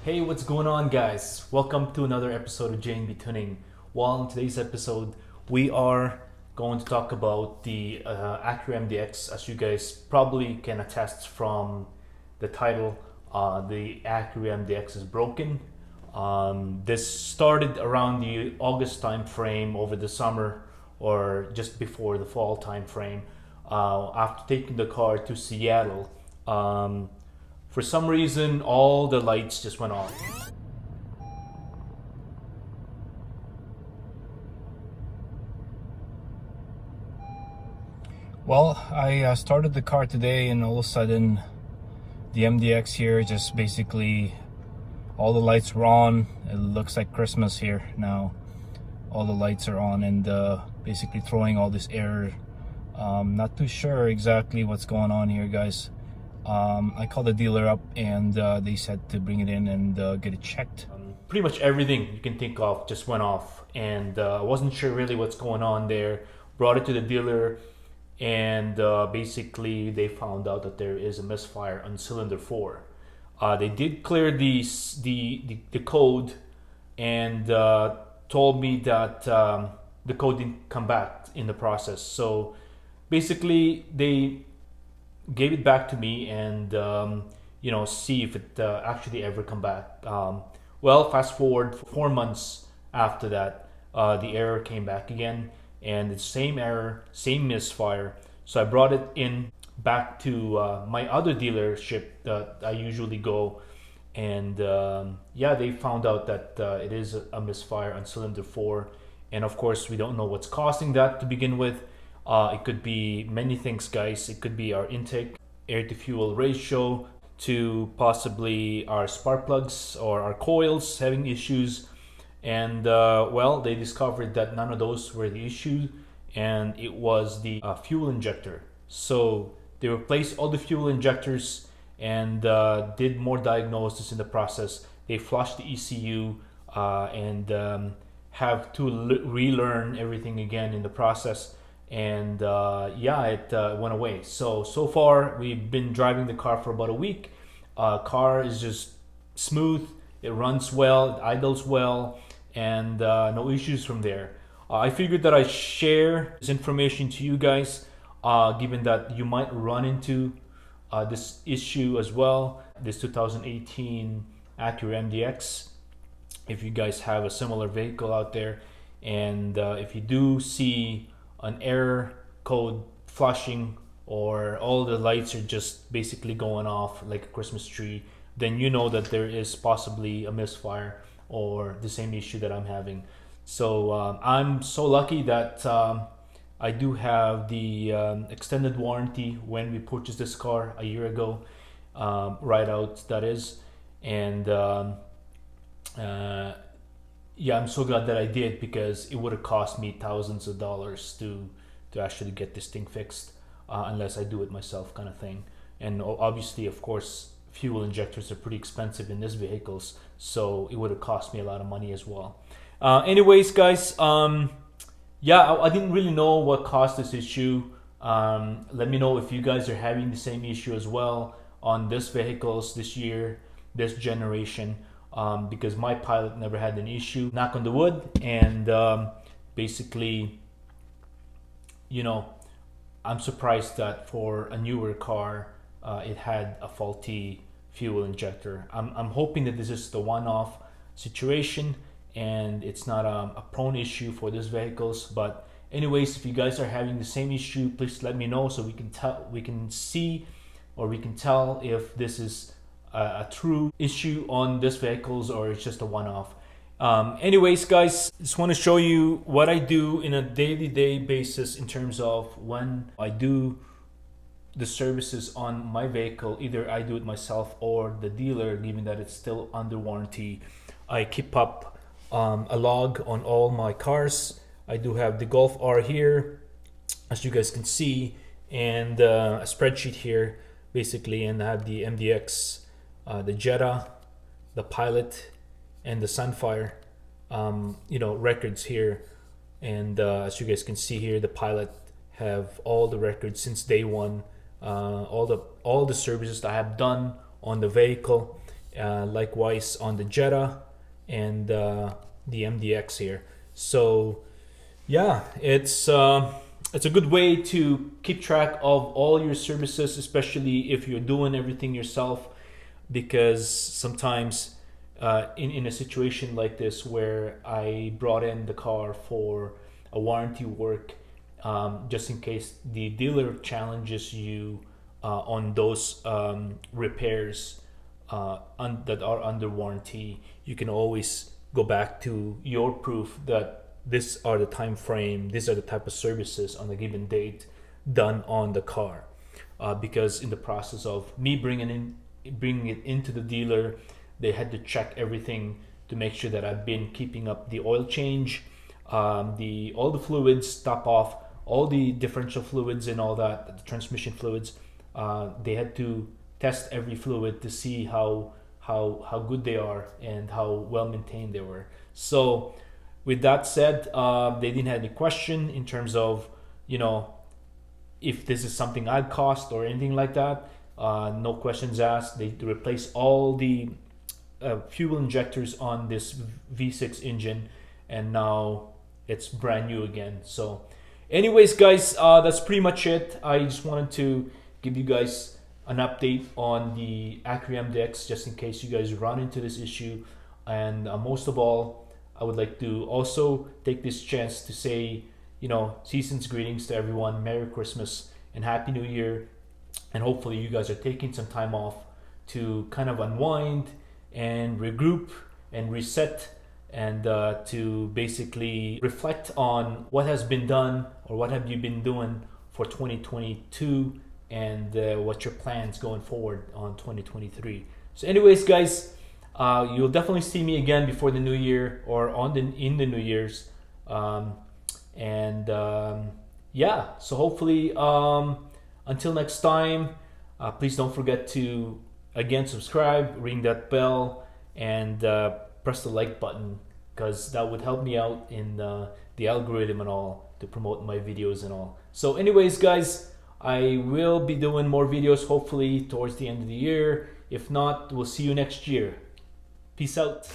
Hey, what's going on, guys? Welcome to another episode of J&B Tuning. Well, in today's episode, we are going to talk about the Acura MDX. As you guys probably can attest from the title, the Acura MDX is broken. This started around the August time frame over the summer or just before the fall time frame. After taking the car to Seattle, for some reason, all the lights just went off. Well, I started the car today, and all of a sudden, the MDX here just basically all the lights were on. It looks like Christmas here now. All the lights are on and basically throwing all this error. Not too sure exactly what's going on here, guys. I called the dealer up and they said to bring it in and get it checked. Pretty much everything you can think of just went off, and I wasn't sure really what's going on there. Brought it to the dealer, and basically they found out that there is a misfire on cylinder 4. They did clear the code and told me that the code didn't come back in the process. So basically they gave it back to me and see if it actually ever come back. Well, fast forward 4 months after that, the error came back again, and the same error, same misfire. So I brought it in back to my other dealership that I usually go, and they found out that it is a misfire on cylinder 4, and of course we don't know what's causing that to begin with. It could be many things, guys. It could be our intake, air to fuel ratio, to possibly our spark plugs or our coils having issues. And they discovered that none of those were the issue, and it was the fuel injector. So they replaced all the fuel injectors and did more diagnosis in the process. They flushed the ECU and have to relearn everything again in the process. And it went away. So far we've been driving the car for about a week. Car is just smooth, it runs well, it idles well, and no issues from there. I figured that I share this information to you guys, given that you might run into this issue as well, this 2018 Acura MDX. If you guys have a similar vehicle out there, and if you do see an error code flashing or all the lights are just basically going off like a Christmas tree, then you know that there is possibly a misfire or the same issue that I'm having. So I'm so lucky that I do have the extended warranty when we purchased this car a year ago, right out that is. And I'm so glad that I did, because it would have cost me thousands of dollars to actually get this thing fixed, unless I do it myself, kind of thing. And obviously, of course, fuel injectors are pretty expensive in these vehicles, so it would have cost me a lot of money as well. Anyways, guys, I didn't really know what caused this issue. Let me know if you guys are having the same issue as well on these vehicles this year, this generation. Because my Pilot never had an issue, knock on the wood, and basically, I'm surprised that for a newer car, it had a faulty fuel injector. I'm hoping that this is the one-off situation and it's not a prone issue for these vehicles. But anyways, if you guys are having the same issue, please let me know so we can tell if this is a true issue on these vehicles or it's just a one-off. Anyways, guys, just want to show you what I do in a day-to-day basis in terms of when I do the services on my vehicle. Either I do it myself or the dealer, given that it's still under warranty. I keep up a log on all my cars. I do have the Golf R here, as you guys can see, and a spreadsheet here basically, and I have the MDX, the Jetta, the Pilot, and the Sunfire records here. And as you guys can see here, the Pilot have all the records since day one, all the services that I have done on the vehicle. likewise on the Jetta and the MDX here. So yeah, it's a good way to keep track of all your services, especially if you're doing everything yourself, because sometimes in a situation like this where I brought in the car for a warranty work, just in case the dealer challenges you on those repairs that are under warranty, you can always go back to your proof that these are the time frame, these are the type of services on a given date done on the car. Because in the process of me bringing it into the dealer, they had to check everything to make sure that I've been keeping up the oil change, all the fluids, top off, all the differential fluids and all that, the transmission fluids. They had to test every fluid to see how good they are and how well maintained they were. So with that said, they didn't have any question in terms of, you know, if this is something I'd cost or anything like that. No questions asked. They replaced all the fuel injectors on this V6 engine, and now it's brand new again. So anyways, guys, that's pretty much it. I just wanted to give you guys an update on the Acura MDX, just in case you guys run into this issue. And most of all, I would like to also take this chance to say, you know, season's greetings to everyone. Merry Christmas and Happy New Year. And hopefully you guys are taking some time off to kind of unwind and regroup and reset, and to basically reflect on what has been done or what have you been doing for 2022, and what your plans going forward on 2023. So anyways, guys, you'll definitely see me again before the new year or in the New Year's. Yeah, so hopefully until next time, please don't forget to again subscribe, ring that bell, and press the like button, because that would help me out in the algorithm and all, to promote my videos and all. So anyways, guys, I will be doing more videos hopefully towards the end of the year. If not, we'll see you next year. Peace out.